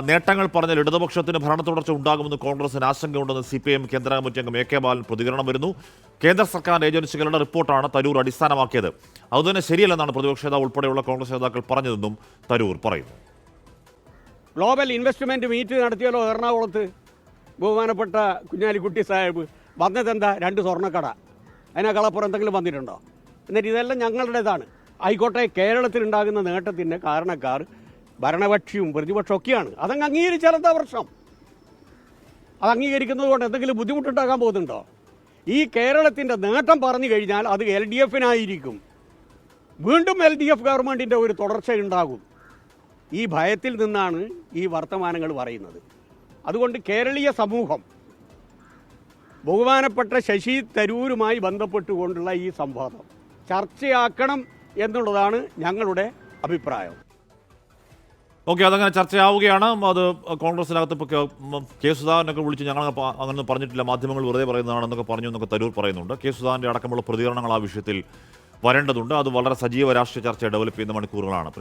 നേട്ടങ്ങൾ പറഞ്ഞാൽ ഇടതുപക്ഷത്തിന് ഭരണ തുടർച്ച ഉണ്ടാകുമെന്ന് കോൺഗ്രസിന് ആശങ്കയുണ്ടെന്ന് CPIM കേന്ദ്ര കമ്മിറ്റി അംഗം AK ബാലൻ പ്രതികരണം വരുന്നു. കേന്ദ്ര സർക്കാർ ഏജൻസികളുടെ റിപ്പോർട്ടാണ് തരൂർ അടിസ്ഥാനമാക്കിയത്. അതുതന്നെ ശരിയല്ലെന്നാണ് പ്രതിപക്ഷ നേതാവ് ഉൾപ്പെടെയുള്ള കോൺഗ്രസ് നേതാക്കൾ പറഞ്ഞതെന്നും തരൂർ പറയുന്നു. ഗ്ലോബൽ ഇൻവെസ്റ്റ്മെൻറ്റ് മീറ്റ് നടത്തിയല്ലോ എറണാകുളത്ത്. ബഹുമാനപ്പെട്ട കുഞ്ഞാലിക്കുട്ടി സാഹിബ് വന്നതെന്താ? 2 സ്വർണ്ണക്കട. അതിനേക്കാളപ്പുറം എന്തെങ്കിലും വന്നിട്ടുണ്ടോ? എന്നിട്ട് ഇതെല്ലാം ഞങ്ങളുടേതാണ്. ആയിക്കോട്ടെ, കേരളത്തിലുണ്ടാകുന്ന നേട്ടത്തിൻ്റെ കാരണക്കാർ ഭരണപക്ഷിയും പ്രതിപക്ഷവും ഒക്കെയാണ്. അതങ്ങ് അംഗീകരിച്ചാൽ എന്താ പ്രശ്നം? അത് അംഗീകരിക്കുന്നത് കൊണ്ട് എന്തെങ്കിലും ബുദ്ധിമുട്ടുണ്ടാകാൻ പോകുന്നുണ്ടോ? ഈ കേരളത്തിൻ്റെ നേട്ടം പറഞ്ഞു കഴിഞ്ഞാൽ അത് LDFനായിരിക്കും. വീണ്ടും LDF ഗവൺമെൻറ്റിൻ്റെ ഒരു തുടർച്ചയുണ്ടാകും. ഈ ഭയത്തിൽ നിന്നാണ് ഈ വർത്തമാനങ്ങൾ പറയുന്നത്. അതുകൊണ്ട് കേരളീയ സമൂഹം ബഹുമാനപ്പെട്ട ശശി തരൂരുമായി ബന്ധപ്പെട്ടുകൊണ്ടുള്ള ഈ സംവാദം ചർച്ചയാക്കണം എന്നുള്ളതാണ് ഞങ്ങളുടെ അഭിപ്രായം. ഓക്കെ, അതങ്ങനെ ചർച്ചയാവുകയാണ്. അത് കോൺഗ്രസിനകത്ത് ഇപ്പോൾ കെ സുധാകരനൊക്കെ വിളിച്ച് ഞങ്ങൾ അങ്ങനെ പറഞ്ഞിട്ടില്ല, മാധ്യമങ്ങൾ വെറുതെ പറയുന്നതാണെന്നൊക്കെ പറഞ്ഞു എന്നൊക്കെ തരൂർ പറയുന്നുണ്ട്. കെ സുധാകരൻ്റെ അടക്കമുള്ള പ്രതികരണങ്ങൾ ആ വിഷയത്തിൽ വരേണ്ടതുണ്ട്. അത് വളരെ സജീവ രാഷ്ട്രീയ ചർച്ച ഡെവലപ്പ് ചെയ്യുന്ന മണിക്കൂറുകളാണ്.